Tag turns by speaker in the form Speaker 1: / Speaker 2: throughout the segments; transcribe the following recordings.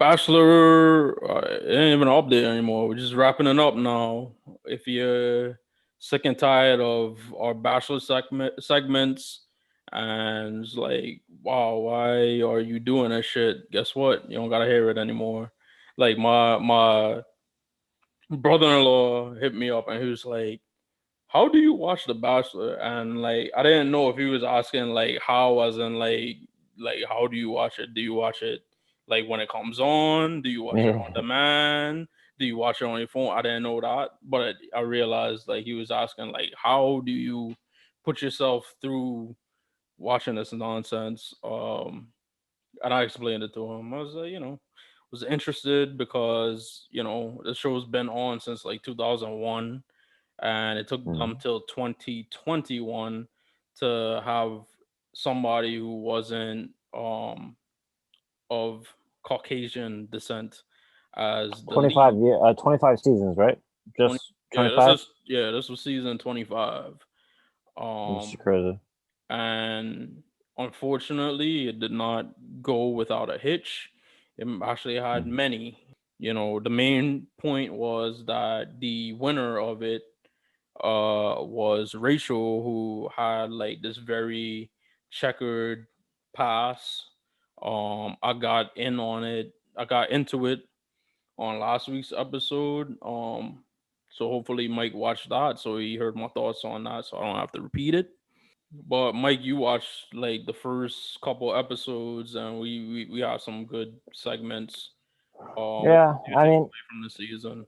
Speaker 1: Bachelor, it ain't even an update anymore. We're just wrapping it up now. If you're sick and tired of our Bachelor segments, and it's like, wow, why are you doing that shit? Guess what? You don't gotta hear it anymore. Like my brother-in-law hit me up and he was like, how do you watch The Bachelor? And like I didn't know if he was asking like how, as in like how do you watch it? Do you watch it like when it comes on? Do you watch it on
Speaker 2: Yeah.
Speaker 1: demand? Do you watch it on your phone? I didn't know that, but I realized like he was asking like how do you put yourself through watching this nonsense? And I explained it to him. I was like, was interested because the show's been on since like 2001, and it took them
Speaker 2: Mhm.
Speaker 1: till 2021 to have somebody who wasn't of Caucasian descent as the
Speaker 2: 25
Speaker 1: lead.
Speaker 2: year 25 seasons, right?
Speaker 1: 20,
Speaker 2: Just 25?
Speaker 1: this was season 25.
Speaker 2: This is
Speaker 1: Um
Speaker 2: crazy.
Speaker 1: and unfortunately it did not go without a hitch. It actually had
Speaker 2: Mhm.
Speaker 1: many. The main point was that the winner of it was Rachel, who had like this very checkered past. I got in on it. I got into it on last week's episode. So hopefully Mike watched that, so he heard my thoughts on that, so I don't have to repeat it. But Mike, you watched like the first couple episodes, and we have some good segments. What
Speaker 2: Yeah,
Speaker 1: did you
Speaker 2: I
Speaker 1: take
Speaker 2: mean,
Speaker 1: away from the season?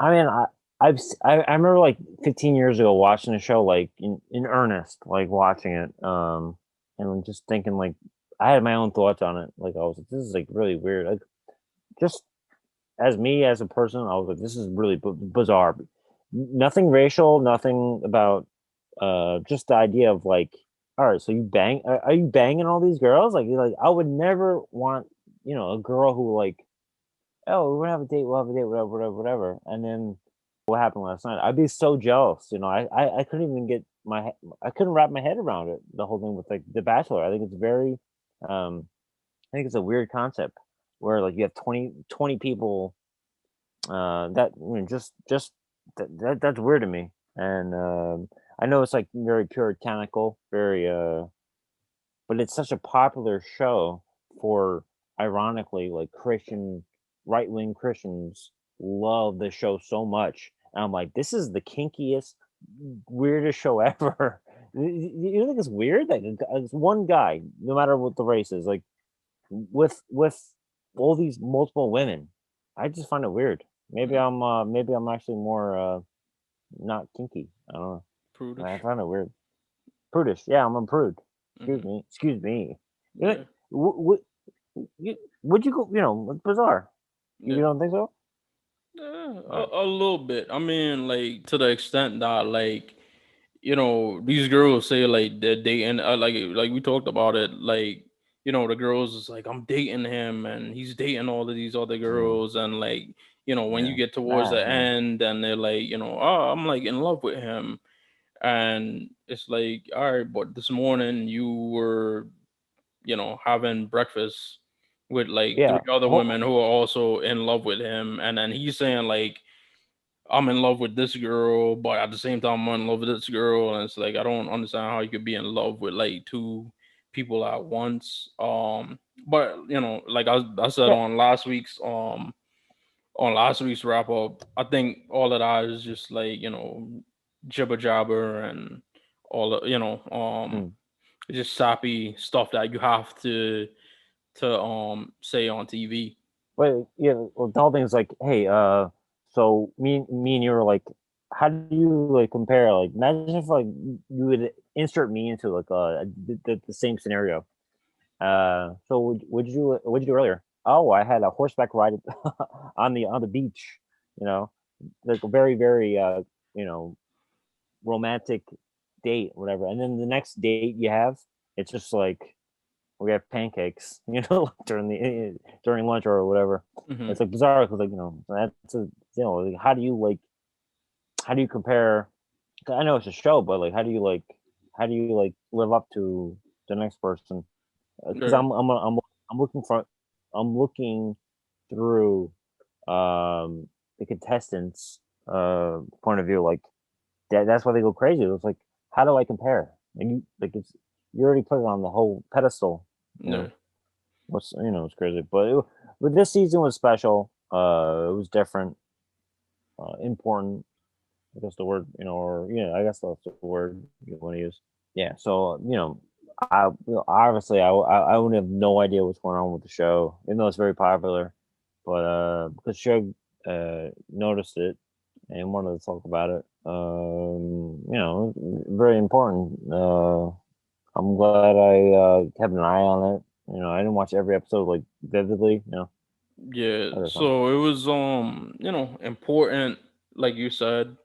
Speaker 2: I mean, I remember like 15 years ago watching the show like in earnest, like watching it, and just thinking like I had my own thoughts on it. Like I was like, this is like really weird. Like just as me as a person, I was like, this is really bizarre. Nothing racial, nothing about just the idea of like, all right, so you bang, are you banging all these girls? Like, you're like I would never want a girl who like, oh, we're gonna have a date, we'll have a date, whatever, whatever, whatever, and then what happened last night? I'd be so jealous. I couldn't even get I couldn't wrap my head around it. The whole thing with like The Bachelor. I think it's very, um, I think it's a weird concept where like you have 20 people that just that's weird to me. And I know it's like very puritanical, very but it's such a popular show for, ironically, like Christian, right wing Christians love the show so much. And I'm like, this is the kinkiest, weirdest show ever. You don't think it's weird that it's one guy, no matter what the race is, like with all these multiple women? I just find it weird. Maybe I'm actually more not kinky. I don't know. I
Speaker 1: Prudish.
Speaker 2: find it weird. Prudish. Yeah, I'm a prude. Excuse
Speaker 1: Hmm.
Speaker 2: me. Excuse me. You know,
Speaker 1: Yeah.
Speaker 2: would would you go? It's bizarre. You
Speaker 1: Yeah.
Speaker 2: don't think so?
Speaker 1: Yeah,
Speaker 2: All right.
Speaker 1: a little bit. I mean, like to the extent that like these girls say like they're dating, like we talked about it, like the girls is like I'm dating him and he's dating all of these other
Speaker 2: Mm,
Speaker 1: girls, and like when you
Speaker 2: yeah.
Speaker 1: get towards
Speaker 2: Ah,
Speaker 1: the
Speaker 2: yeah.
Speaker 1: end and they're like oh, I'm like in love with him, and it's like all right, but this morning you were having breakfast with like three
Speaker 2: Yeah.
Speaker 1: other women who are also in love with him, and then he's saying like I'm in love with this girl, but at the same time I'm in love with this girl, and it's like I don't understand how you could be in love with like two people at once. But like I said
Speaker 2: Yeah.
Speaker 1: on last week's wrap up, I think all of that is just like jibber jabber and all the
Speaker 2: Mm.
Speaker 1: just sappy stuff that you have to say on TV.
Speaker 2: But yeah, well, the whole thing is like, hey, so me and you were like, how do you like compare? Like, imagine if like you would insert me into like the same scenario. So what'd you do earlier? Oh, I had a horseback ride on the beach. You know, like a very very you know romantic date, whatever. And then the next date you have, it's just like we have pancakes, during lunch or whatever.
Speaker 1: Hmm.
Speaker 2: It's like bizarre because like that's a like, how do you compare? 'Cause I know it's a show, but like how do you like live up to the next person? Because
Speaker 1: Right.
Speaker 2: I'm looking for. I'm looking through the contestants' point of view. Like that's why they go crazy. It's like, how do I compare? Like, it's you already put it on the whole pedestal. You
Speaker 1: Yeah.
Speaker 2: know it's crazy. But this season was special. It was different, important. I guess the word, or yeah, I guess that's the word you want to use. Yeah. So obviously I would have no idea what's going on with the show, even though it's very popular. But because Suge noticed it and wanted to talk about it, very important. I'm glad I kept an eye on it. I didn't watch every episode like vividly.
Speaker 1: Yeah,
Speaker 2: Other some.
Speaker 1: so it was important, like you said.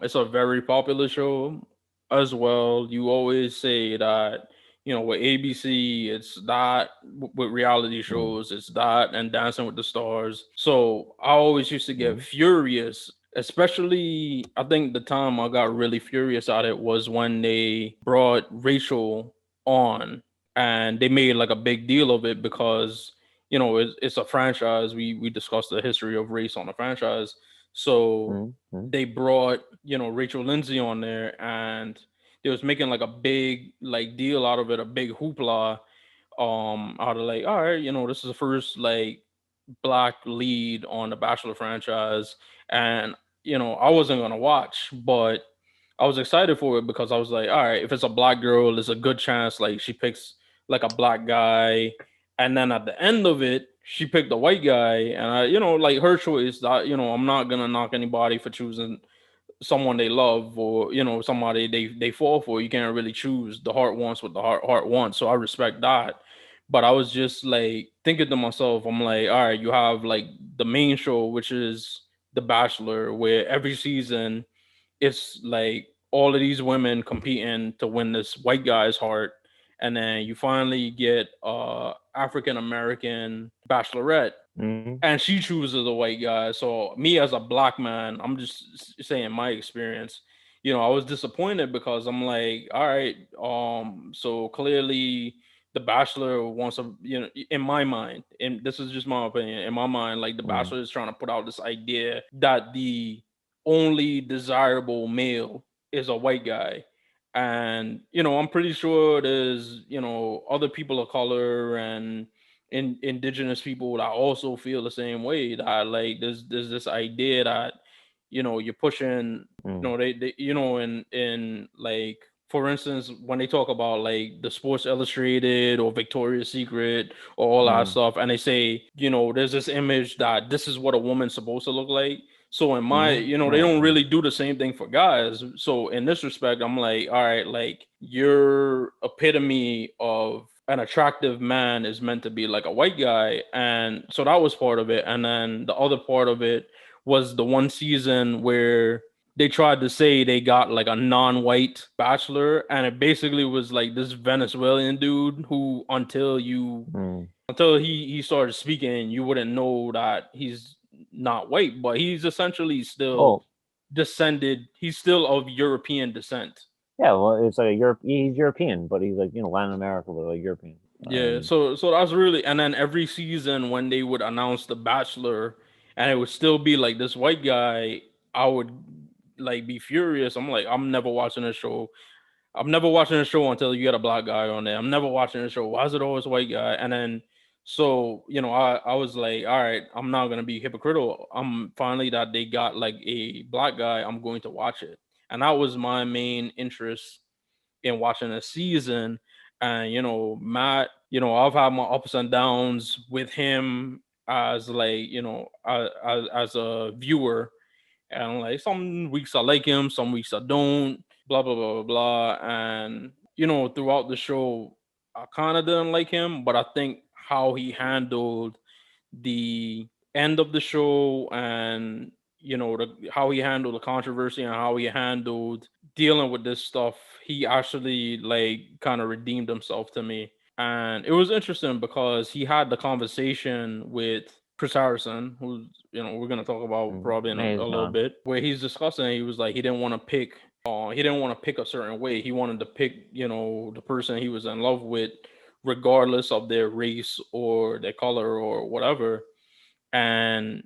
Speaker 1: It's a very popular show as well. You always say that, with ABC, it's that, with reality
Speaker 2: Mm,
Speaker 1: shows, it's that, and Dancing with the Stars. So I always used to get
Speaker 2: mm,
Speaker 1: furious, especially I think the time I got really furious at it was when they brought Rachel on and they made like a big deal of it because it's a franchise. We discussed the history of race on the franchise. So
Speaker 2: mm, mm,
Speaker 1: they brought Rachel Lindsay on there, and they was making like a big like deal out of it, a big hoopla. Out of like, all right, this is the first like black lead on the Bachelor franchise, and I wasn't gonna watch, but I was excited for it because I was like, all right, if it's a black girl, there's a good chance like she picks like a black guy, and then at the end of it, she picked a white guy, and like her choice. That I'm not gonna knock anybody for choosing someone they love or somebody they fall for. You can't really choose. The heart wants what the heart wants, so I respect that. But I was just like thinking to myself, I'm like, all right, you have like the main show, which is The Bachelor, where every season it's like all of these women competing to win this white guy's heart, and then you finally get African American Bachelorette,
Speaker 2: mm,
Speaker 1: and she chooses a white guy. So me as a black man, I'm just saying my experience. I was disappointed because I'm like, all right, so clearly the Bachelor wants a, in my mind, and this is just my opinion, in my mind, like the
Speaker 2: mm,
Speaker 1: Bachelor is trying to put out this idea that the only desirable male is a white guy. And I'm pretty sure there's other people of color and indigenous people that also feel the same way, that like there's this idea that you're pushing,
Speaker 2: mm,
Speaker 1: they in like, for instance, when they talk about like the Sports Illustrated or Victoria's Secret or all that
Speaker 2: mm,
Speaker 1: stuff, and they say there's this image that this is what a woman's supposed to look like. So in my,
Speaker 2: mm,
Speaker 1: they
Speaker 2: yeah.
Speaker 1: don't really do the same thing for guys. So in this respect, I'm like, all right, like your epitome of an attractive man is meant to be like a white guy. And so that was part of it. And then the other part of it was the one season where they tried to say they got like a non-white bachelor, and it basically was like this Venezuelan dude who,
Speaker 2: Mm.
Speaker 1: until he started speaking, you wouldn't know that he's not white, but he's essentially still
Speaker 2: Well,
Speaker 1: descended. He's still of European descent.
Speaker 2: yeah. Well, it's like a Europe. He's European, but he's like Latin America, but like European.
Speaker 1: Yeah, so that's really, and then every season when they would announce the Bachelor, and it would still be like this white guy, I would like be furious. I'm like, I'm never watching a show. I'm never watching a show until you get a black guy on there. I'm never watching a show. Why is it always white guy? And then, so I was like, all right, I'm not gonna be hypocritical. I'm finally that they got like a black guy. I'm going to watch it, and that was my main interest in watching a season. And Matt, I've had my ups and downs with him as like as a viewer, and like some weeks I like him, some weeks I don't, blah blah blah blah blah. And throughout the show, I kind of didn't like him, but I think how he handled the end of the show, and how he handled the controversy and how he handled dealing with this stuff, he actually like kind of redeemed himself to me. And it was interesting because he had the conversation with Chris Harrison, who's we're gonna talk about probably in a
Speaker 2: He's
Speaker 1: little
Speaker 2: gone.
Speaker 1: bit, where he's discussing. He was like he didn't want to pick. He didn't want to pick a certain way. He wanted to pick the person he was in love with, regardless of their race or their color or whatever. And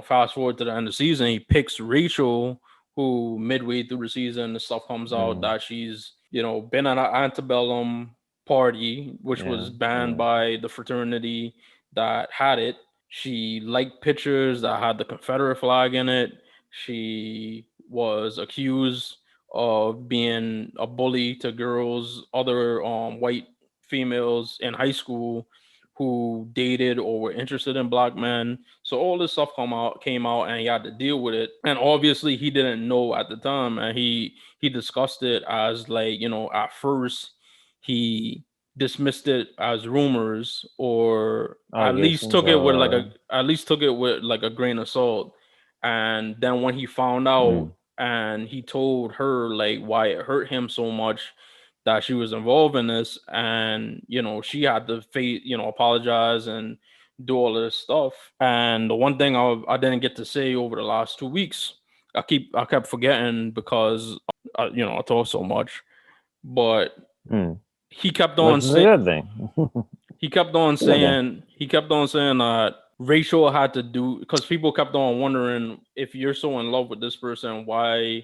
Speaker 1: fast forward to the end of the season, he picks Rachel, who midway through the season, the stuff comes out
Speaker 2: Mm,
Speaker 1: that she's been at an antebellum party, which
Speaker 2: yeah.
Speaker 1: was banned
Speaker 2: Yeah.
Speaker 1: by the fraternity that had it. She liked pictures that had the Confederate flag in it. She was accused of being a bully to girls, other white females in high school who dated or were interested in black men. So all this stuff came out, and he had to deal with it. And obviously, he didn't know at the time, and he discussed it as like at first he dismissed it as rumors, or
Speaker 2: Allegations or whatever.
Speaker 1: at least took it with like a grain of salt. And then when he found out,
Speaker 2: Mm,
Speaker 1: and he told her like why it hurt him so much that she was involved in this, and she had to face, apologize and do all of this stuff. And the one thing I didn't get to say over the last 2 weeks, I kept forgetting because I talk so much, but
Speaker 2: mm.
Speaker 1: he kept
Speaker 2: Which
Speaker 1: on
Speaker 2: is a
Speaker 1: saying
Speaker 2: good thing. It's a good thing.
Speaker 1: he kept on saying that Rachel had to do, because people kept on wondering, if you're so in love with this person, why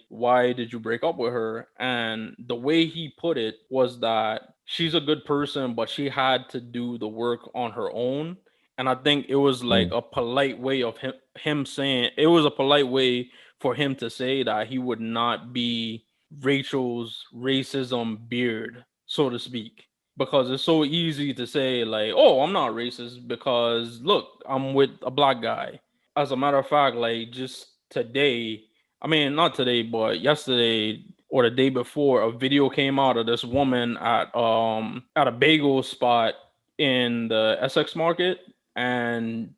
Speaker 1: did you break up with her? And the way he put it was that she's a good person, but she had to do the work on her own. And I think it was like
Speaker 2: Mm,
Speaker 1: a polite way of him saying, it was a polite way for him to say that he would not be Rachel's racism beard, so to speak, because it's so easy to say like, "Oh, I'm not racist because look, I'm with a black guy." As a matter of fact, like just today, I mean not today, but yesterday or the day before, a video came out of this woman at a bagel spot in the Essex market, and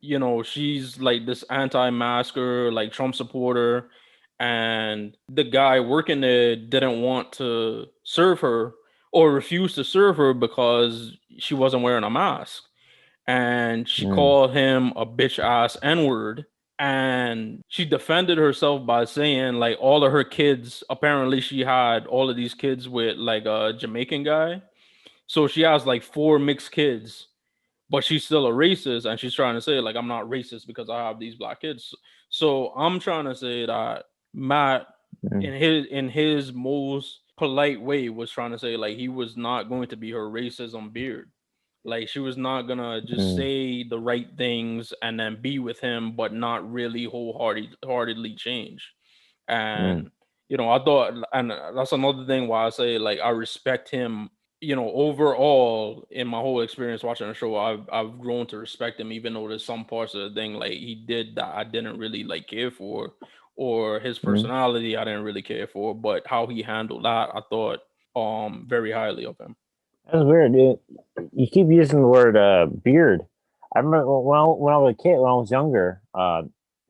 Speaker 1: she's like this anti-masker, like Trump supporter, and the guy working there didn't want to serve her or refused to serve her because she wasn't wearing a mask. And she
Speaker 2: mm,
Speaker 1: called him a bitch ass N word. And she defended herself by saying, like, all of her kids, apparently, she had all of these kids with like a Jamaican guy. So she has like four mixed kids, but she's still a racist. And she's trying to say, like, I'm not racist because I have these black kids. So I'm trying to say that Matt,
Speaker 2: mm,
Speaker 1: in his most polite way, was trying to say like he was not going to be her racism beard. Like she was not gonna just
Speaker 2: mm,
Speaker 1: say the right things and then be with him, but not really wholeheartedly change.
Speaker 2: mm,
Speaker 1: And I thought, and that's another thing why I say like I respect him. Overall in my whole experience watching the show, I've grown to respect him, even though there's some parts of the thing like he did that I didn't really like care for, or his
Speaker 2: mm.
Speaker 1: personality I didn't really care for, but how he handled that I thought very highly of him.
Speaker 2: That's weird, dude. You keep using the word beard. I remember when I was a kid, when I was younger.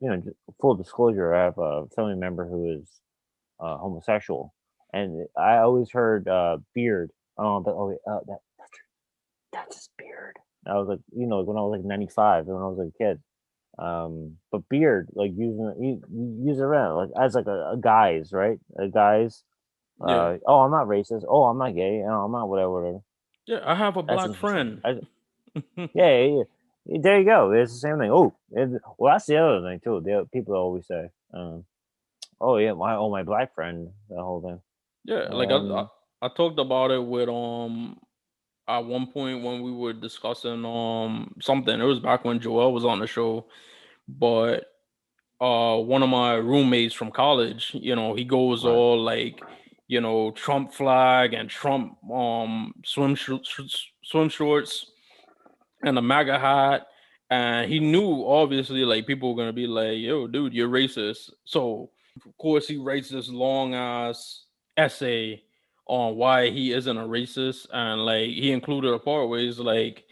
Speaker 2: Just full disclosure, I have a family member who is homosexual, and I always heard beard. Oh, but oh, wait, that's his beard. I was like, when I was like 95, when I was like a kid. But beard, like you use it around like as like a guise, right? A guise.
Speaker 1: Yeah,
Speaker 2: Oh, I'm not racist. Oh, I'm not gay. Oh, I'm not whatever, whatever.
Speaker 1: yeah, I have a
Speaker 2: That's
Speaker 1: black
Speaker 2: interesting.
Speaker 1: friend.
Speaker 2: Yeah, yeah, yeah. There you go. It's the same thing. Well, that's the other thing too. People always say, "Oh yeah, my black friend." The whole thing.
Speaker 1: Yeah, like
Speaker 2: Um,
Speaker 1: I talked about it with at one point when we were discussing something. It was back when Joel was on the show, but one of my roommates from college, he goes
Speaker 2: right.
Speaker 1: all like, Trump flag and Trump swim shorts and a MAGA hat. And he knew obviously like people were gonna be like, yo, dude, you're racist. So of course he writes this long ass essay on why he isn't a racist. And like he included a part where he's like,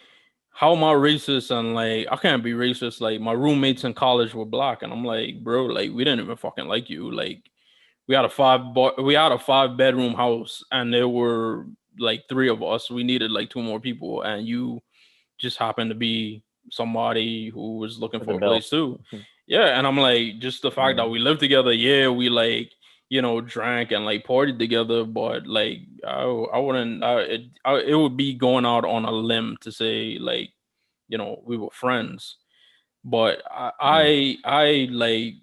Speaker 1: how am I racist? And like I can't be racist. Like my roommates in college were black. And I'm like, bro, like we didn't even fucking like you. Like we had a 5 bedroom house and there were like three of us. We needed like two more people, and you just happened to be somebody who was looking
Speaker 2: For the
Speaker 1: for a place
Speaker 2: bill.
Speaker 1: too. Yeah, and I'm like, just the fact that
Speaker 2: Mm,
Speaker 1: we live together, yeah, we like, drank and like partied together, but like I wouldn't. It would be going out on a limb to say like we were friends. But
Speaker 2: Mm.
Speaker 1: I like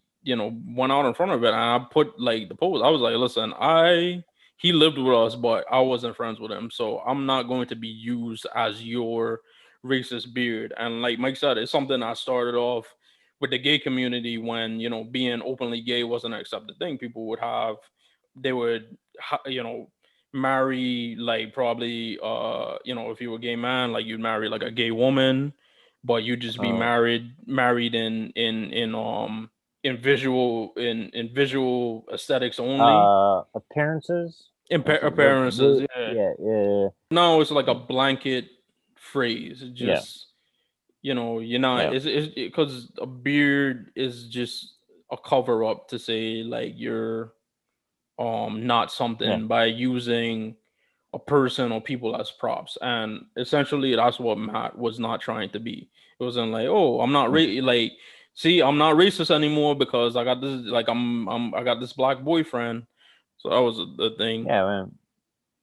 Speaker 1: went out in front of it and I put like the post. I was like, listen, I he lived with us, but I wasn't friends with him, so I'm not going to be used as your racist beard. And like Mike said, it's something I started off with the gay community when being openly gay wasn't an accepted thing. People would have they would marry like probably if you were a gay man, like you'd marry like a gay woman, but you just be
Speaker 2: Uh,
Speaker 1: married in visual aesthetics only.
Speaker 2: appearances.
Speaker 1: Appearances, yeah.
Speaker 2: Yeah, yeah,
Speaker 1: No, it's like a blanket phrase. It
Speaker 2: yeah,
Speaker 1: just you're not.
Speaker 2: yeah,
Speaker 1: It's because a beard is just a cover up to say like you're not
Speaker 2: yeah,
Speaker 1: something by using a person or people as props. And essentially that's what Matt was not trying to be. It wasn't like, oh, I'm not
Speaker 2: yeah,
Speaker 1: like, see, I'm not racist anymore because I got this, like I got this black boyfriend. So that was the thing.
Speaker 2: yeah, man.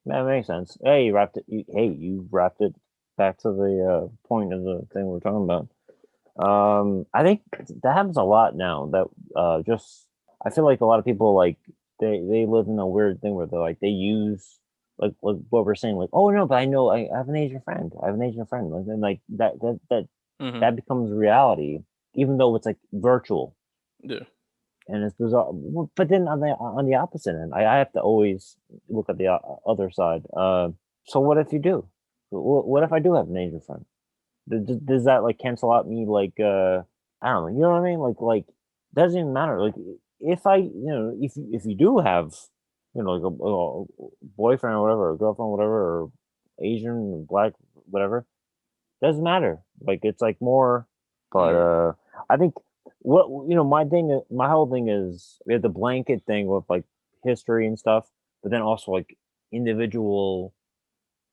Speaker 2: That makes sense. Hey, you wrapped it. Hey, you wrapped it back to the point of the thing we're talking about. I think that happens a lot now. That just I feel like a lot of people like they live in a weird thing where they're like they use like what we're saying, like, oh no, but I know I have an Asian friend. I have an Asian friend. Like, and like
Speaker 1: Hmm.
Speaker 2: that becomes reality, even though it's like virtual.
Speaker 1: Yeah.
Speaker 2: And it's bizarre. But then on the opposite end, I have to always look at the other side. So what if you do? What if I do have an Asian friend? Does that like cancel out me like I don't know, you know what I mean? Like doesn't even matter. Like if I if you do have like a boyfriend or whatever, or girlfriend, whatever, or Asian, black, whatever, doesn't matter. Like it's like more, but
Speaker 1: Yeah.
Speaker 2: I think what my whole thing is we have the blanket thing with like history and stuff, but then also like individual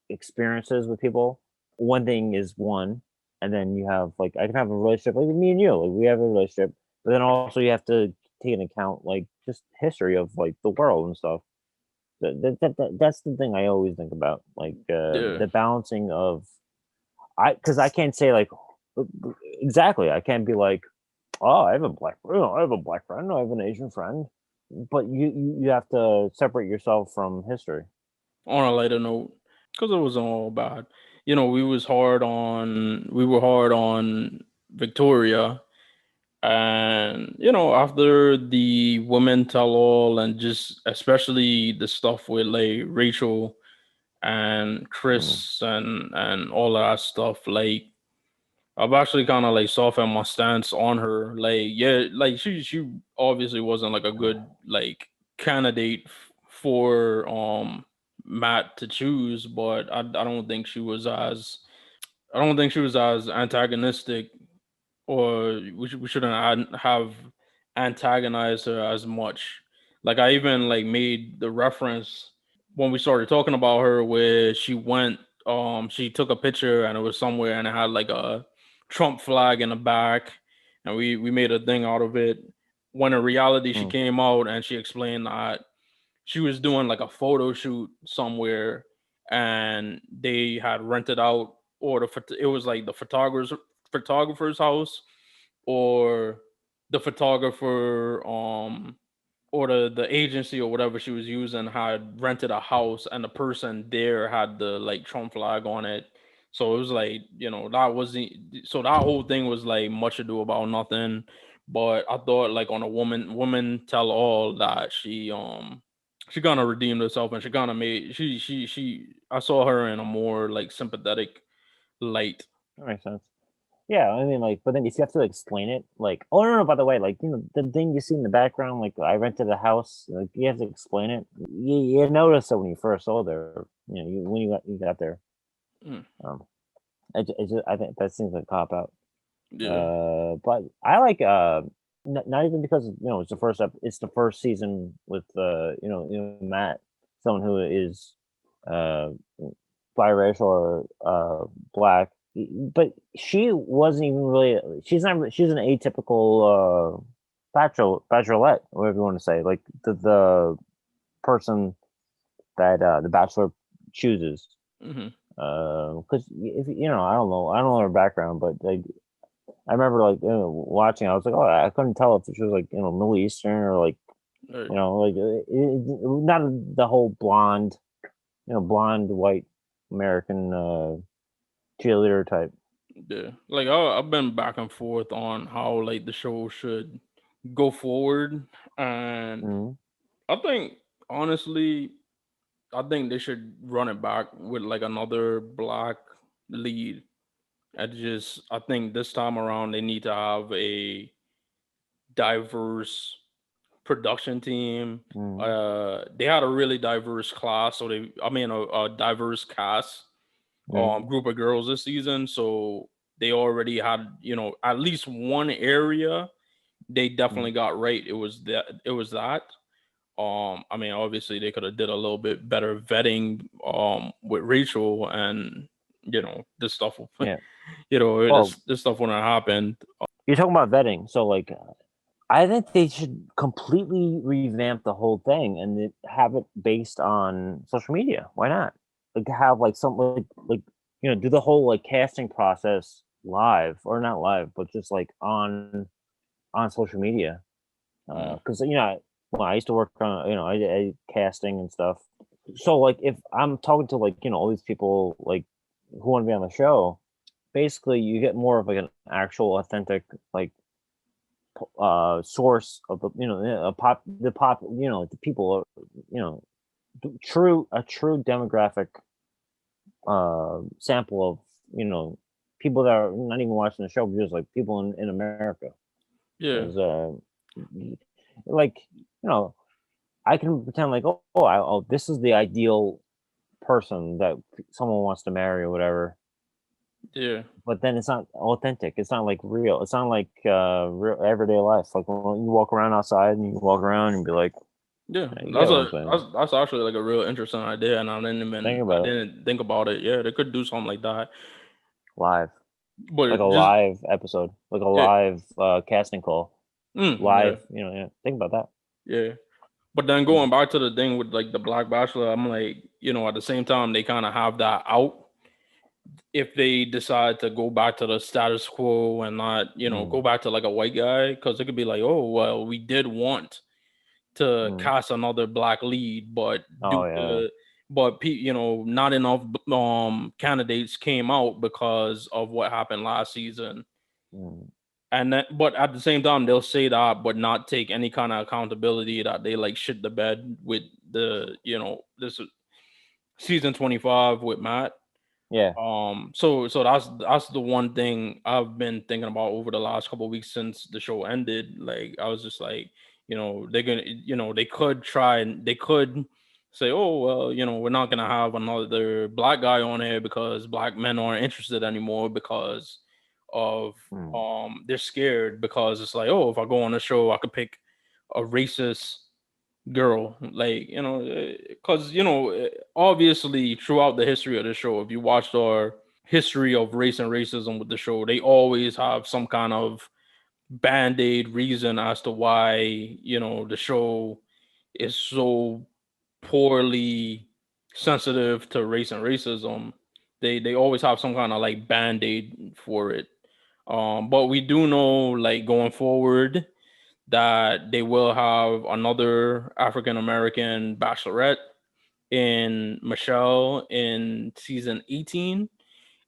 Speaker 2: experiences with people. One thing is one, and then you have like I can have a relationship like me and you, like we have a relationship, but then also you have to take into account like just history of like the world and stuff. That's the thing I always think about, like
Speaker 1: Yeah.
Speaker 2: the balancing of because I can't say like exactly. I can't be like, oh, I have a black friend, I have an Asian friend, but you have to separate yourself from history.
Speaker 1: On a lighter note, because it wasn't all bad. We were hard on Victoria. And after the women tell all, and just especially the stuff with like Rachel and
Speaker 2: Mm,
Speaker 1: Chris and all of that stuff, like I've actually kind of like softened my stance on her. Like, yeah, like she obviously wasn't like a good like candidate for Matt to choose, but I don't think she was as antagonistic, or we shouldn't have antagonized her as much. Like I even like made the reference when we started talking about her, where she took a picture and it was somewhere and it had like a Trump flag in the back, and we made a thing out of it. When in reality she
Speaker 2: mm,
Speaker 1: came out and she explained that she was doing like a photo shoot somewhere, and they had rented out, or it was like the photographer's house, or the photographer or the agency or whatever she was using had rented a house, and the person there had the like Trump flag on it. So it was like, that wasn't, so that whole thing was like much ado about nothing. But I thought like on a woman tell all that she kind of redeemed herself, and she kind of made she I saw her in a more like sympathetic light.
Speaker 2: that makes sense. Yeah, I mean, like, but then if you have to explain it, like, oh no, no, by the way, like, the thing you see in the background, like, I rented a house, like, you have to explain it. You notice it when you first saw there, when you got there.
Speaker 1: Mm,
Speaker 2: Um, I think that seems like a cop out.
Speaker 1: yeah.
Speaker 2: But I like not even because it's the it's the first season with Matt, someone who is uh biracial or black, but she wasn't even really. She's not. She's an atypical. bachelorette, whatever you want to say, like the person that the bachelor chooses.
Speaker 1: Hmm.
Speaker 2: Because if I don't know her background, but like I remember like watching, I was like, oh, I couldn't tell if she was like Middle Eastern or like
Speaker 1: Right.
Speaker 2: like not the whole blonde, blonde white American cheerleader type.
Speaker 1: Yeah. Like I've been back and forth on how like the show should go forward, and
Speaker 2: Mm-hmm.
Speaker 1: I think honestly, I think they should run it back with like another black lead. I think this time around they need to have a diverse production team.
Speaker 2: Mm-hmm.
Speaker 1: They had a really diverse class, so a diverse cast,
Speaker 2: Mm-hmm.
Speaker 1: group of girls this season. So they already had, at least one area they definitely got right. It was that. Obviously they could have did a little bit better vetting with Rachel, and this stuff
Speaker 2: Yeah. Well,
Speaker 1: this stuff wouldn't have happened.
Speaker 2: you're talking about vetting, so like I think they should completely revamp the whole thing and have it based on social media. Why not? Like have like some like do the whole like casting process live or not live, but just like on social media.
Speaker 1: Mm,
Speaker 2: Because well, I used to work on I casting and stuff. So like if I'm talking to like all these people like who want to be on the show, basically you get more of like an actual authentic like source of the pop the people are a true demographic sample of people that are not even watching the show, but just like people in America.
Speaker 1: yeah,
Speaker 2: Because like know I can pretend like this is the ideal person that someone wants to marry or whatever,
Speaker 1: yeah,
Speaker 2: but then it's not authentic. It's not like real. It's not like real everyday life. Like when you walk around outside and you walk around and be like,
Speaker 1: yeah.
Speaker 2: you
Speaker 1: That's
Speaker 2: get what
Speaker 1: a
Speaker 2: I'm saying?
Speaker 1: that's actually like a real interesting idea, and
Speaker 2: Think
Speaker 1: I
Speaker 2: about it.
Speaker 1: didn't think about it. Yeah, they could do something like that,
Speaker 2: Live,
Speaker 1: but
Speaker 2: like a
Speaker 1: just
Speaker 2: live episode, like a
Speaker 1: yeah,
Speaker 2: live casting call,
Speaker 1: yeah,
Speaker 2: live. Yeah. Think about that.
Speaker 1: yeah. But then
Speaker 2: Mm,
Speaker 1: going back to the thing with like the Black Bachelor, I'm like, at the same time they kind of have that out if they decide to go back to the status quo and not,
Speaker 2: mm,
Speaker 1: go back to like a white guy, because it could be like, oh well, we did want to
Speaker 2: mm.
Speaker 1: cast another black lead, but
Speaker 2: Oh
Speaker 1: due
Speaker 2: yeah.
Speaker 1: to not enough candidates came out because of what happened last season.
Speaker 2: Mm,
Speaker 1: And then, but at the same time, they'll say that, but not take any kind of accountability that they like shit the bed with this season 25 with Matt.
Speaker 2: yeah.
Speaker 1: So that's the one thing I've been thinking about over the last couple of weeks since the show ended. Like I was just like, they're gonna, they could try and they could say, oh well, we're not gonna have another black guy on here because black men aren't interested anymore because of
Speaker 2: Mm,
Speaker 1: they're scared because it's like, oh, if I go on the show, I could pick a racist girl, like because obviously throughout the history of the show, if you watched our history of race and racism with the show, they always have some kind of band-aid reason as to why the show is so poorly sensitive to race and racism. They always have some kind of like band-aid for it. But we do know, like, going forward, that they will have another African American bachelorette in Michelle in season 18.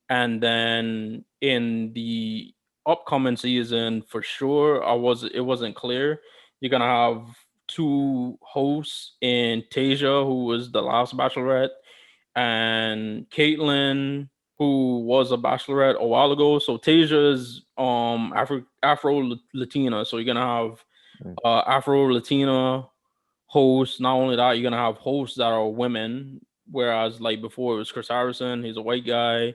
Speaker 1: And then in the upcoming season, for sure, it wasn't clear. You're gonna have two hosts in Tasia, who was the last bachelorette, and Caitlyn, who was a bachelorette a while ago. So Tasia is Afro Latina. So you're gonna have
Speaker 2: mm,
Speaker 1: Afro Latina hosts. Not only that, you're gonna have hosts that are women. Whereas like before it was Chris Harrison, he's a white guy,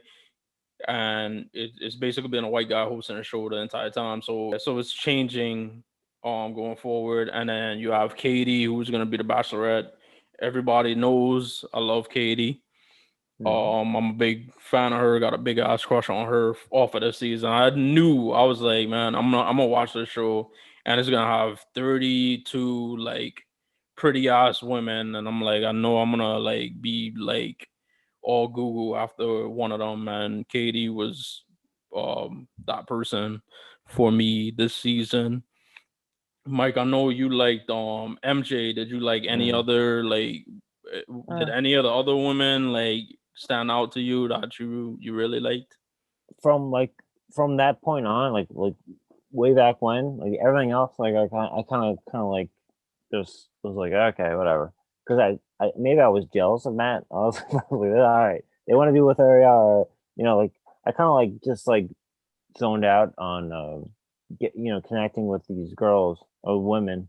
Speaker 1: and it's basically been a white guy hosting the show the entire time. So it's changing going forward. And then you have Katie, who's gonna be the Bachelorette. Everybody knows I love Katie.
Speaker 2: mm.
Speaker 1: I'm a big fan of her. Got a big ass crush on her off of this season. I was like, man, I'm gonna watch this show, and it's gonna have 32 like pretty ass women, and I'm like, I know I'm gonna like be like all Google after one of them, and Katie was that person for me this season. Mike, I know you liked MJ. Did you like any
Speaker 2: Mm.
Speaker 1: other like? Did
Speaker 2: Uh,
Speaker 1: any of the other women like stand out to you that you really liked?
Speaker 2: from like from that point on, like way back when, like everything else, like I kind of like just was like, okay, whatever. Because I maybe I was jealous of Matt. I was like, all right, they want to be with her, yeah, or, like I kind of like just like zoned out on connecting with these girls or women.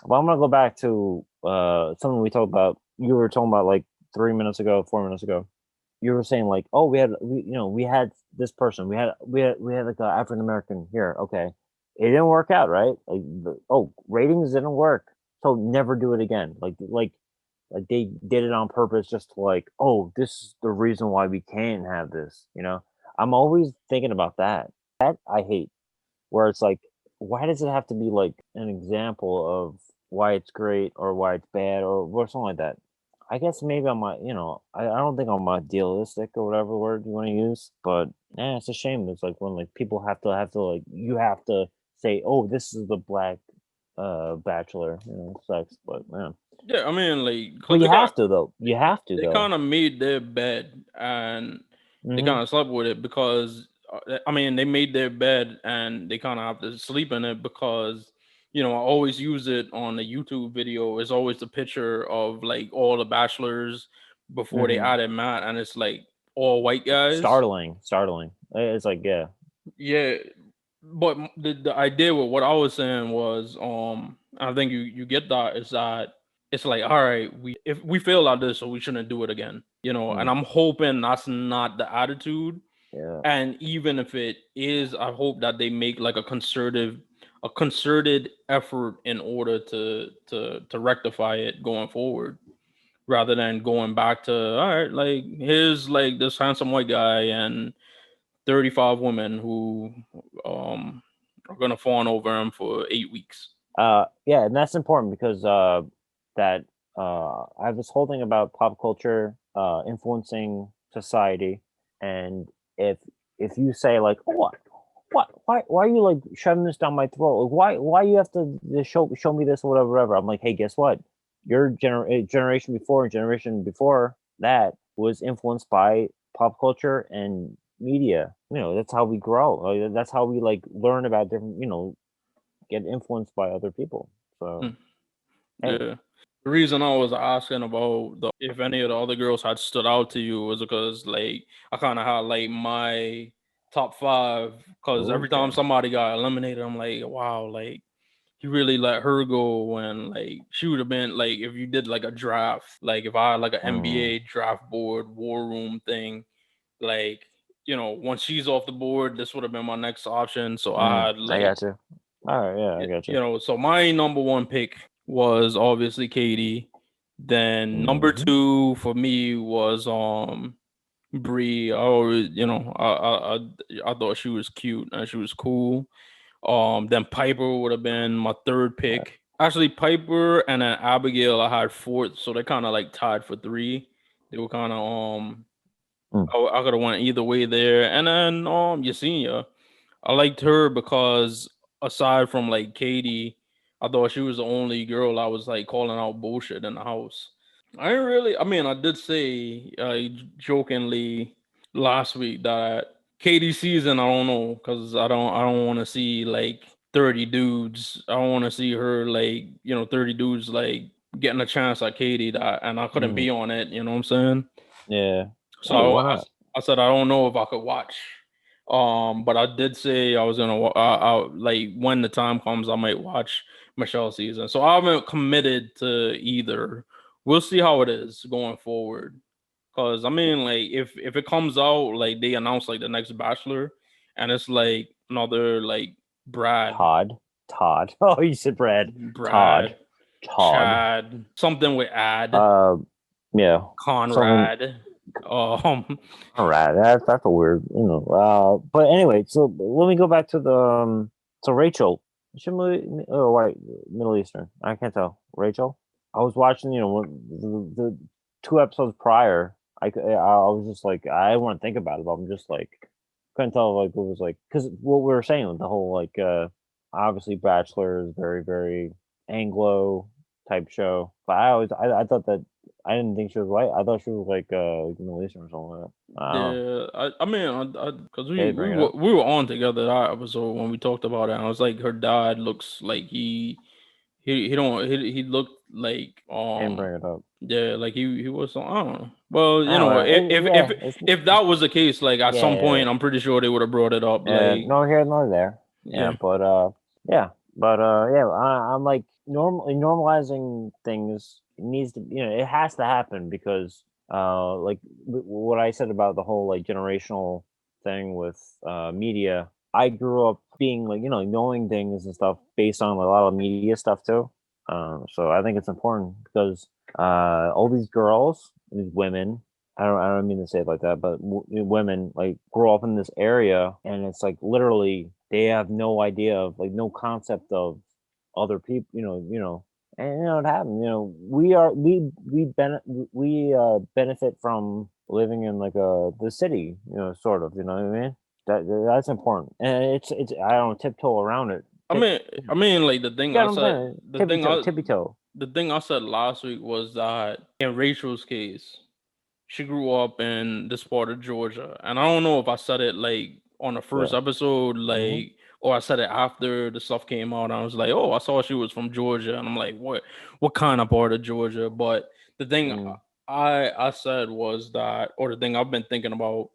Speaker 2: But I'm gonna go back to something we talked about. You were talking about like 3 minutes ago, 4 minutes ago. You were saying like, oh, we had this person, we had like an African American here. Okay, it didn't work out, right? Like, ratings didn't work, so never do it again. Like they did it on purpose, just to like, oh, this is the reason why we can't have this. I'm always thinking about that. That I hate, where it's like, why does it have to be like an example of why it's great or why it's bad or something like that? I guess maybe I don't think I'm idealistic or whatever word you want to use, but yeah, it's a shame. It's like when like people have to like you have to say, oh, this is the Black Bachelor, sucks, but yeah.
Speaker 1: Yeah, I mean, like,
Speaker 2: But
Speaker 1: cause
Speaker 2: you have to though. You have to
Speaker 1: they
Speaker 2: though.
Speaker 1: kind of made their bed and they
Speaker 2: Hmm.
Speaker 1: kind of slept with it because I mean they made their bed and they kind of have to sleep in it because I always use it on the YouTube video. It's always the picture of like all the bachelors before they
Speaker 2: Hmm.
Speaker 1: added Matt, and it's like all white guys.
Speaker 2: Startling. It's like, yeah.
Speaker 1: Yeah, but the idea with what I was saying was, I think you get that is that it's like, all right, we if we failed at this, so we shouldn't do it again, and
Speaker 2: Mm,
Speaker 1: I'm hoping that's not the attitude.
Speaker 2: yeah.
Speaker 1: And even if it is, I hope that they make like a concerted effort in order to rectify it going forward, rather than going back to, all right, like here's like this handsome white guy and 35 women who um are gonna fawn over him for 8 weeks.
Speaker 2: Yeah, and that's important because that I have this whole thing about pop culture influencing society, and if if you say like, oh, why are you like shoving this down my throat? Like, why you have to show me this, whatever, whatever. I'm like, hey, guess what? Your generation before and generation before that was influenced by pop culture and media. That's how we grow. Like, that's how we like learn about different. Get influenced by other people. So
Speaker 1: Hmm.
Speaker 2: hey,
Speaker 1: Yeah. The reason I was asking about the if any of the other girls had stood out to you was because like I kind of had like my top five because every time
Speaker 2: okay.
Speaker 1: somebody got eliminated, I'm like, wow, like he really let her go, and like she would have been like if you did like a draft, like if I had like an
Speaker 2: Mm,
Speaker 1: NBA draft board war room thing, like once she's off the board, this would have been my next option. So I had
Speaker 2: I
Speaker 1: like
Speaker 2: got you. All right, yeah, I got you.
Speaker 1: so my number one pick was obviously Katie. Then number
Speaker 2: Hmm.
Speaker 1: two for me was Bree. I always I thought she was cute and she was cool. Then Piper would have been my third pick. Actually, Piper and then Abigail I had fourth, so they kind of like tied for three. They were kind of
Speaker 2: Mm.
Speaker 1: I could have went either way there. And then Yesenia, I liked her because aside from like Katie, I thought she was the only girl I was like calling out bullshit in the house. I didn't really. I mean, I did say jokingly last week that Katie's season. I don't know because I don't want to see like 30 dudes. I don't want to see her like 30 dudes like getting a chance at Katie that, and I couldn't
Speaker 2: Hmm.
Speaker 1: be on it. You know what I'm saying?
Speaker 2: Yeah.
Speaker 1: So
Speaker 2: Hey, why not?
Speaker 1: I said I don't know if I could watch. But I did say I was gonna like when the time comes, I might watch Michelle season. So I haven't committed to either. We'll see how it is going forward. Cause I mean, like if it comes out like they announce like the next Bachelor, and it's like another like Brad,
Speaker 2: Todd. Todd. Oh, you said Brad. Todd.
Speaker 1: Brad,
Speaker 2: Todd.
Speaker 1: Chad, something with Ad,
Speaker 2: Uh, yeah. Something.
Speaker 1: Conrad. Um,
Speaker 2: All right. That's a weird. But anyway, so let me go back to the so Rachel. She or white, Middle Eastern. I can't tell. Rachel. I was watching, the 2 episodes prior. I was just like, I didn't want to think about it, but I'm just like, couldn't tell like what was like because what we were saying with the whole like obviously Bachelor is very very Anglo type show, but I thought that I didn't think she was white. I thought she was like Middle Eastern or something like that. I don't know.
Speaker 1: Yeah, I mean, because
Speaker 2: They
Speaker 1: we
Speaker 2: bring
Speaker 1: we
Speaker 2: it
Speaker 1: were
Speaker 2: up.
Speaker 1: we were on together that episode when we talked about it. And I was like, her dad looks like he don't he looked like
Speaker 2: They didn't bring it up.
Speaker 1: yeah, like he was I don't know. Well,
Speaker 2: I don't know. Yeah,
Speaker 1: if that was the case, like at
Speaker 2: yeah,
Speaker 1: some
Speaker 2: yeah.
Speaker 1: point, I'm pretty sure they would have brought it up. Like
Speaker 2: No here nor there. Yeah,
Speaker 1: yeah,
Speaker 2: yeah, yeah. I'm like normalizing things needs to, it has to happen because like what I said about the whole like generational thing with media. I grew up being like knowing things and stuff based on a lot of media stuff too. So I think it's important because all these girls, these women, I don't mean to say it like that, but women like grow up in this area, and it's like literally they have no idea of like no concept of other people. And it happens. We benefit from living in like the city. Sort of. You know what I mean? That's important, and it's I don't tiptoe around it.
Speaker 1: I mean, I mean, like the
Speaker 2: You
Speaker 1: thing
Speaker 2: got
Speaker 1: I
Speaker 2: what I'm
Speaker 1: said,
Speaker 2: saying?
Speaker 1: the
Speaker 2: Tippy
Speaker 1: thing
Speaker 2: toe,
Speaker 1: I
Speaker 2: tippy toe.
Speaker 1: the thing I said last week was that in Rachel's case, she grew up in this part of Georgia, and I don't know if I said it like on the first
Speaker 2: Yeah.
Speaker 1: episode,
Speaker 2: Hmm.
Speaker 1: like, or I said it after the stuff came out. I was like, oh, I saw she was from Georgia, and I'm like, what kind of part of Georgia? But the thing
Speaker 2: Mm.
Speaker 1: I said was that, or the thing I've been thinking about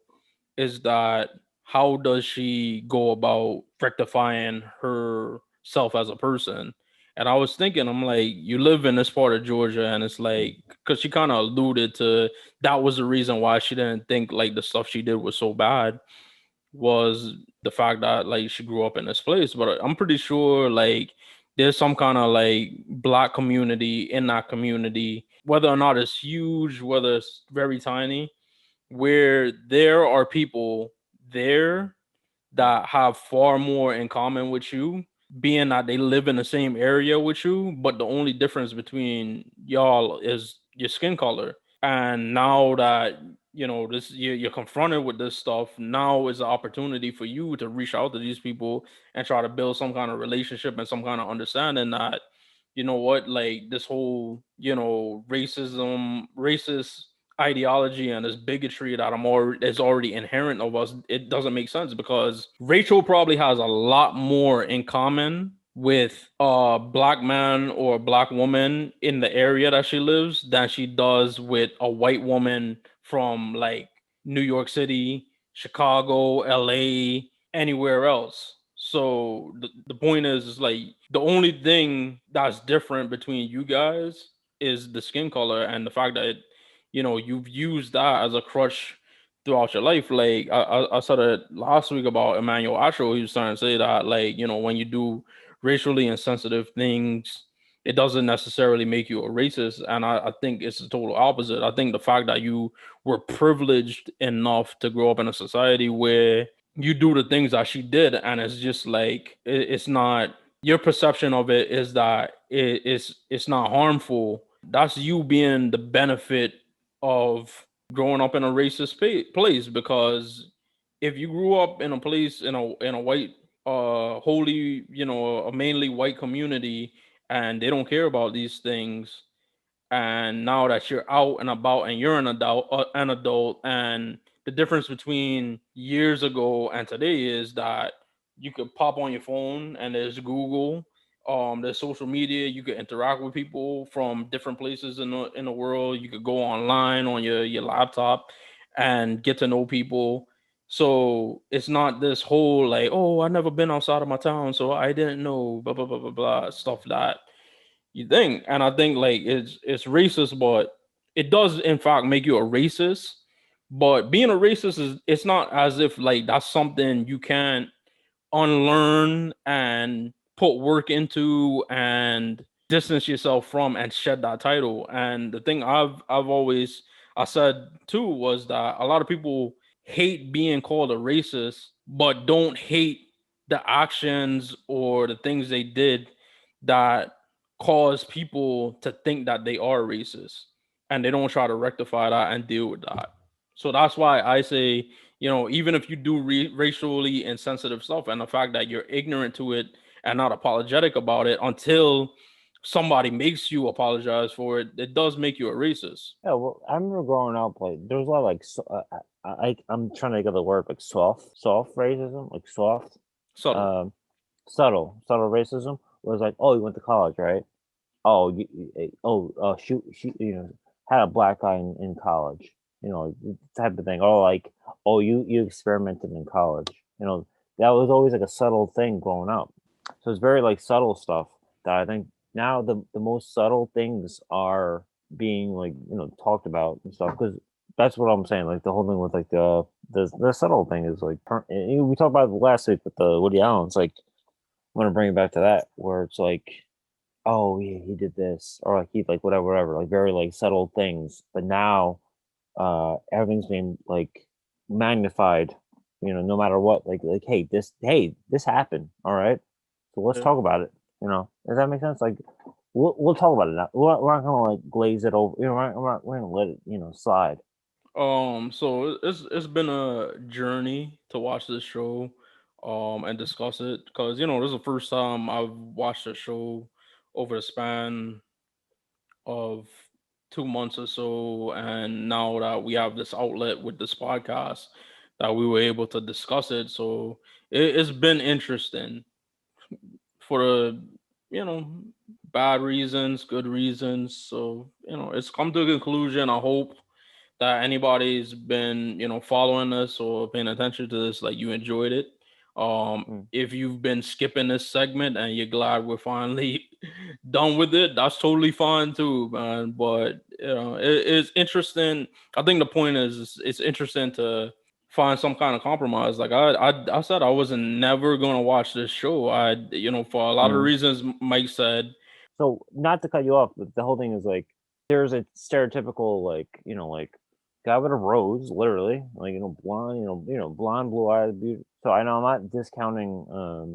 Speaker 1: is that how does she go about rectifying herself as a person? And I was thinking, I'm like, you live in this part of Georgia, and it's like, because she kind of alluded to that was the reason why she didn't think like the stuff she did was so bad was the fact that like she grew up in this place. But I'm pretty sure like there's some kind of like black community in that community, whether or not it's huge, whether it's very tiny, where there are people there that have far more in common with you, being that they live in the same area with you, but the only difference between y'all is your skin color. And now that this, you're confronted with this stuff, now is an opportunity for you to reach out to these people and try to build some kind of relationship and some kind of understanding that what, like this whole racist ideology and this bigotry that is already inherent of us, it doesn't make sense because Rachel probably has a lot more in common with a black man or a black woman in the area that she lives than she does with a white woman from like New York City, Chicago, LA, anywhere else. So the point is like the only thing that's different between you guys is the skin color and the fact that you've used that as a crutch throughout your life. Like I said it last week about Emmanuel Asho. He was trying to say that like when you do racially insensitive things, it doesn't necessarily make you a racist. And I think it's the total opposite. I think the fact that you were privileged enough to grow up in a society where you do the things that she did, and it's just like it's not your perception of it is that it's not harmful. That's you being the benefit of growing up in a racist place, because if you grew up in a place in a white wholly a mainly white community and they don't care about these things, and now that you're out and about and you're an adult, and the difference between years ago and today is that you could pop on your phone and there's Google, there's social media, you could interact with people from different places in the world, you could go online on your laptop and get to know people. So it's not this whole like, oh, I never been outside of my town, so I didn't know blah blah blah blah blah stuff that you think. And I think like it's racist, but it does in fact make you a racist. But being a racist is, it's not as if like that's something you can't unlearn and put work into and distance yourself from and shed that title. And the thing I've always I said too was that a lot of people hate being called a racist but don't hate the actions or the things they did that cause people to think that they are racist, and they don't try to rectify that and deal with that. So that's why I say, even if you do racially insensitive stuff, and the fact that you're ignorant to it and not apologetic about it until somebody makes you apologize for it, it does make you a racist.
Speaker 2: Yeah, well, I remember growing up, like there was a lot of like I'm trying to think of the word like soft racism, like soft,
Speaker 1: Subtle.
Speaker 2: um, subtle racism. Was like, oh, you went to college, right? Oh, shoot, had a black guy in college, type of thing. Or like, oh, you experimented in college, that was always like a subtle thing growing up. So it's very like subtle stuff that I think now the most subtle things are being like talked about and stuff because that's what I'm saying. Like the whole thing with like the subtle thing is like we talked about it last week with the Woody Allen. It's like I'm gonna bring it back to that where it's like, oh yeah, he did this, or like he like whatever, like very like subtle things. But now, everything's being like magnified. No matter what, like hey, this happened. All right, so let's
Speaker 1: Yeah.
Speaker 2: talk about it. Does that make sense? Like we'll talk about it now. We're not gonna like glaze it over. We're gonna let it slide.
Speaker 1: So it's been a journey to watch this show, and discuss it, because this is the first time I've watched a show over the span of 2 months or so, and now that we have this outlet with this podcast, that we were able to discuss it. So it's been interesting for the you know bad reasons, good reasons. So it's come to a conclusion. I hope that anybody's been following this or paying attention to this, like, you enjoyed it.
Speaker 2: Mm,
Speaker 1: If you've been skipping this segment and you're glad we're finally done with it, that's totally fine too, man. But it's interesting. I think the point is, it's interesting to find some kind of compromise. Like, I said, I wasn't never gonna watch this show. For a lot of
Speaker 2: mm.
Speaker 1: reasons Mike said.
Speaker 2: So not to cut you off, but the whole thing is like there's a stereotypical like like guy with a rose, literally like blonde, blonde, blue eyes, beauty. So I know I'm not discounting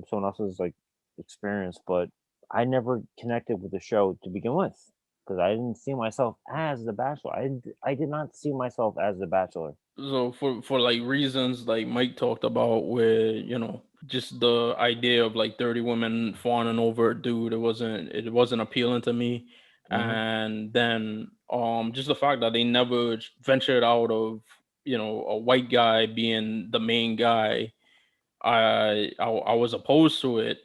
Speaker 2: someone else's like experience, but I never connected with the show to begin with because I didn't see myself as the Bachelor. I did not see myself as the Bachelor.
Speaker 1: So for like reasons like Mike talked about, where just the idea of like 30 women fawning over a dude, it wasn't appealing to me.
Speaker 2: Hmm.
Speaker 1: And then just the fact that they never ventured out of a white guy being the main guy. I was opposed to it,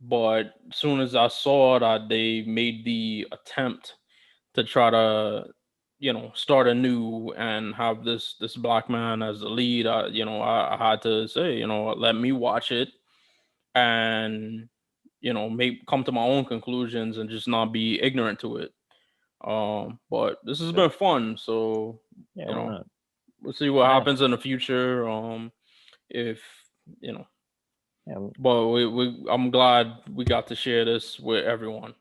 Speaker 1: but as soon as I saw that they made the attempt to try to start anew and have this black man as the lead, I had to say, let me watch it, and make come to my own conclusions and just not be ignorant to it. But this has
Speaker 2: Sure.
Speaker 1: been fun, so
Speaker 2: Yeah,
Speaker 1: you
Speaker 2: why
Speaker 1: know
Speaker 2: not?
Speaker 1: we'll see what
Speaker 2: Yeah,
Speaker 1: happens in the future. If you know
Speaker 2: yeah.
Speaker 1: but I'm glad we got to share this with everyone.